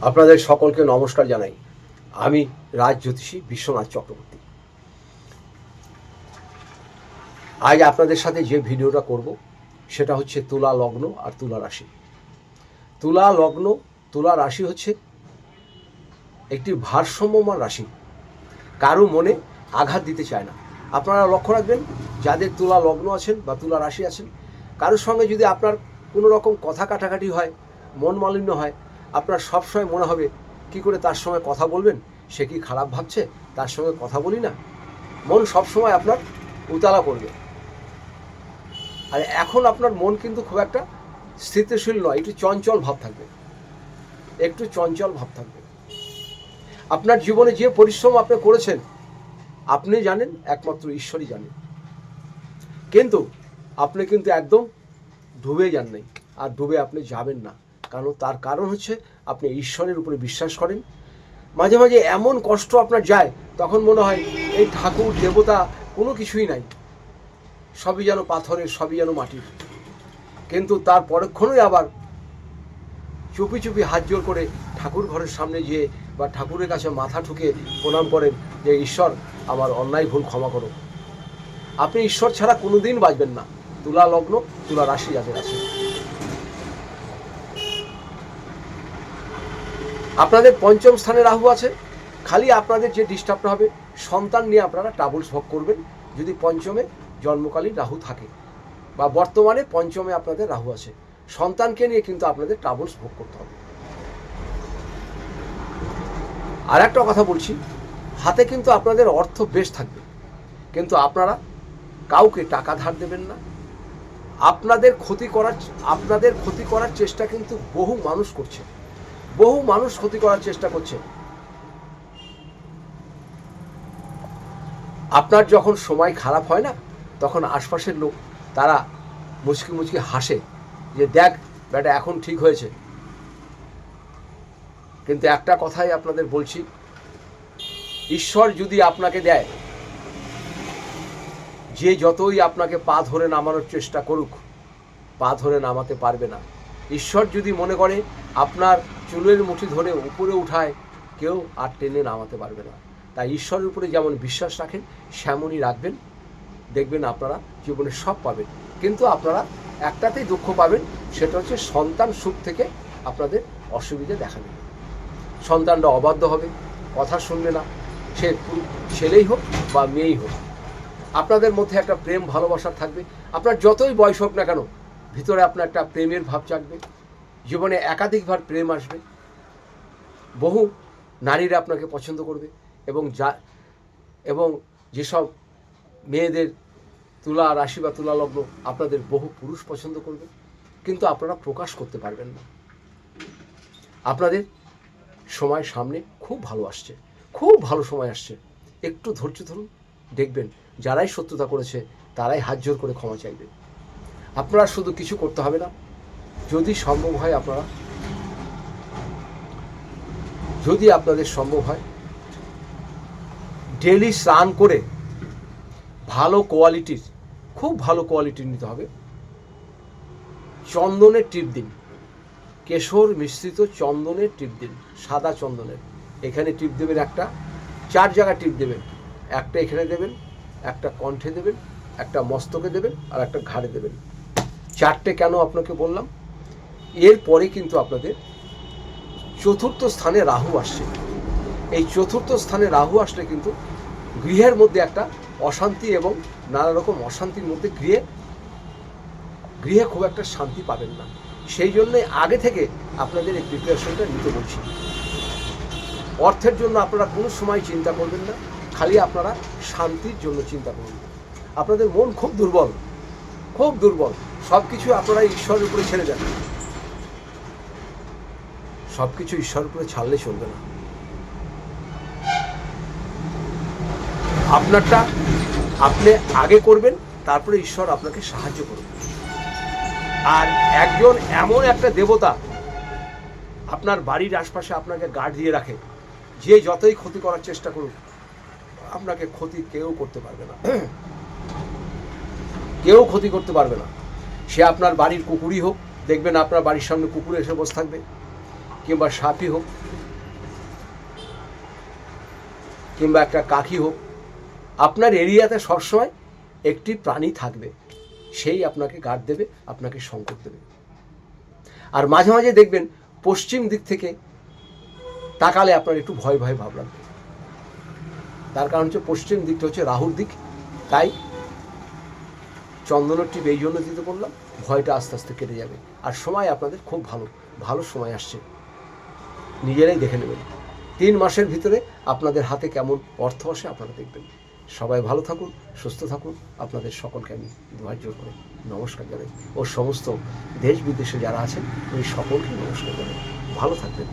আপনাদের সকলকে নমস্কার জানাই। আমি রাজ জ্যোতিষী বিশ্বনাথ চক্রবর্তী। আজ আপনাদের সাথে যে ভিডিওটা করব সেটা হচ্ছে তুলা লগ্ন আর তুলা রাশি। তুলা লগ্ন, তুলা রাশি হচ্ছে একটি ভারসাম্যমান রাশি, কারো মনে আঘাত দিতে চায় না। আপনারা লক্ষ্য রাখবেন, যাদের তুলা লগ্ন আছেন বা তুলা রাশি আছেন, কারোর সঙ্গে যদি আপনার কোনো রকম কথা কাটাকাটি হয়, মন মালিন্য হয়, আপনার সবসময় মনে হবে কি করে তার সঙ্গে কথা বলবেন, সে কি খারাপ ভাবছে, তার সঙ্গে কথা বলি না, মন সবসময় আপনার উতালা করবে। আর এখন আপনার মন কিন্তু খুব একটা স্থিতিশীল নয়, একটু চঞ্চল ভাব থাকবে, একটু চঞ্চল ভাব থাকবে। আপনার জীবনে যে পরিশ্রম আপনি করেছেন আপনি জানেন, একমাত্র ঈশ্বরই জানেন, কিন্তু আপনি কিন্তু একদম ডুবে যান নাই, আর ডুবে আপনি যাবেন না। তার কারণ হচ্ছে আপনি ঈশ্বরের উপরে বিশ্বাস করেন। মাঝে মাঝে এমন কষ্ট আপনার যায়, তখন মনে হয় এই ঠাকুর দেবতা কোনো কিছুই নাই, সবই যেন পাথরের, সবই যেন মাটির। কিন্তু তার পরক্ষণেই আবার চুপি চুপি হাত জোর করে ঠাকুর ঘরের সামনে গিয়ে বা ঠাকুরের কাছে মাথা ঠুকে প্রণাম করেন যে ঈশ্বর, আমার অন্যায় ভুল ক্ষমা করো। আপনি ঈশ্বর ছাড়া কোনোদিন বাঁচবেন না। তুলা লগ্ন, তুলা রাশি যাদের আছে, আপনাদের পঞ্চম স্থানে রাহু আছে। খালি আপনাদের যে ডিস্টার্বটা হবে, সন্তান নিয়ে আপনারা ট্রাবলস ভোগ করবেন যদি পঞ্চমে জন্মকালীন রাহু থাকে, বা বর্তমানে পঞ্চমে আপনাদের রাহু আছে। সন্তানকে নিয়ে কিন্তু আপনাদের ট্রাবলস ভোগ করতে হবে। আর একটা কথা বলছি, হাতে কিন্তু আপনাদের অর্থ বেশ থাকবে, কিন্তু আপনারা কাউকে টাকা ধার দেবেন না। আপনাদের ক্ষতি করার চেষ্টা কিন্তু বহু মানুষ করছে, বহু মানুষ ক্ষতি করার চেষ্টা করছে। আপনার যখন সময় খারাপ হয় না, তখন আশপাশের লোক তারা মুচকি মুচকি হাসে যে দেখ বেটা এখন ঠিক হয়েছে। কিন্তু একটা কথাই আপনাদের বলছি, ঈশ্বর যদি আপনাকে দেয়, যে যতই আপনাকে পা ধরে নামানোর চেষ্টা করুক, পা ধরে নামাতে পারবে না। ঈশ্বর যদি মনে করে আপনার চুলের মুঠি ধরে উপরে উঠায়, কেউ আর টেনে নামাতে পারবে না। তাই ঈশ্বরের উপরে যেমন বিশ্বাস রাখেন, সেমনই রাখবেন, দেখবেন আপনারা জীবনে সব পাবেন। কিন্তু আপনারা একটাতেই দুঃখ পাবেন, সেটা হচ্ছে সন্তান সুখ থেকে আপনাদের অসুবিধে দেখা দেবে। সন্তানটা অবাধ্য হবে, কথা শুনবে না, সে ছেলেই হোক বা মেয়েই হোক। আপনাদের মধ্যে একটা প্রেম ভালোবাসা থাকবে। আপনার যতই বয়স হোক না কেন, ভিতরে আপনার একটা প্রেমের ভাব জাগবে। জীবনে একাধিকবার প্রেম আসবে, বহু নারীরা আপনাকে পছন্দ করবে, এবং যেসব মেয়েদের তুলা রাশি বা তুলা লগ্ন, আপনাদের বহু পুরুষ পছন্দ করবে, কিন্তু আপনারা প্রকাশ করতে পারবেন না। আপনাদের সময় সামনে খুব ভালো আসছে, খুব ভালো সময় আসছে। একটু ধৈর্য ধরুন, দেখবেন যারাই শত্রুতা করেছে তারাই হাত জোর করে ক্ষমা চাইবে। আপনারা শুধু কিছু করতে হবে না, যদি সম্ভব হয় যদি আপনাদের সম্ভব হয়, ডেলি স্নান করে ভালো কোয়ালিটির, খুব ভালো কোয়ালিটির নিতে হবে চন্দনের টিপ দিন, কেশর মিশ্রিত চন্দনের টিপ দিন, সাদা চন্দনের। এখানে টিপ দেবেন একটা, 4 জায়গায় টিপ দেবেন। একটা এখানে দেবেন, একটা কণ্ঠে দেবেন, একটা মস্তকে দেবেন, আর একটা ঘাড়ে দেবেন। 4টে কেন আপনাকে বললাম, এরপরে কিন্তু আপনাদের চতুর্থ স্থানে রাহু আসছে। এই চতুর্থ স্থানে রাহু আসলে কিন্তু গৃহের মধ্যে একটা অশান্তি এবং নানা রকম অশান্তির মধ্যে গৃহে খুব একটা শান্তি পাবেন না। সেই জন্যই আগে থেকে আপনাদের এই প্রিপারেশনটা নিতে বলছি। অর্থের জন্য আপনারা কোনো সময় চিন্তা করবেন না, খালি আপনারা শান্তির জন্য চিন্তা করুন। আপনাদের মন খুব দুর্বল, খুব দুর্বল। সব কিছু আপনারা ঈশ্বরের উপরে ছেড়ে দেন, সব কিছু ঈশ্বরের উপরে ছাড়লে চলবে না। আপনারটা আপনি আগে করবেন, তারপরে ঈশ্বর আপনাকে সাহায্য করবে। আর একজন এমন একটা দেবতা আপনার বাড়ির আশপাশে আপনাকে গার্ড দিয়ে রাখে, যে যতই ক্ষতি করার চেষ্টা করুক আপনাকে ক্ষতি কেউ করতে পারবে না, কেউ ক্ষতি করতে পারবে না। সে আপনার বাড়ির কুকুরই হোক, দেখবেন আপনার বাড়ির সামনে কুকুর এসে বসে থাকবে, কিংবা সাপই হোক, কিংবা একটা কাকি হোক, আপনার এরিয়াতে সবসময় একটি প্রাণী থাকবে, সেই আপনাকে গার্ড দেবে, আপনাকে সংকট দেবে। আর মাঝে মাঝে দেখবেন পশ্চিম দিক থেকে তাকালে আপনার একটু ভয় ভয় ভাব লাগবে। তার কারণ হচ্ছে পশ্চিম দিকটা হচ্ছে রাহুর দিক। তাই চন্দনের টিপ এই জন্য দিতে বললাম, ভয়টা আস্তে আস্তে কেটে যাবে। আর সময় আপনাদের খুব ভালো ভালো সময় আসছে, নিজেরাই দেখে নেবেন 3 মাসের ভিতরে আপনাদের হাতে কেমন অর্থ আসে আপনারা দেখবেন। সবাই ভালো থাকুন, সুস্থ থাকুন। আপনাদের সকলকে আমি দুহাত জোর করে নমস্কার জানাই, ও সমস্ত দেশ বিদেশে যারা আছেন এই সকলকে নমস্কার জানাই। ভালো থাকবেন।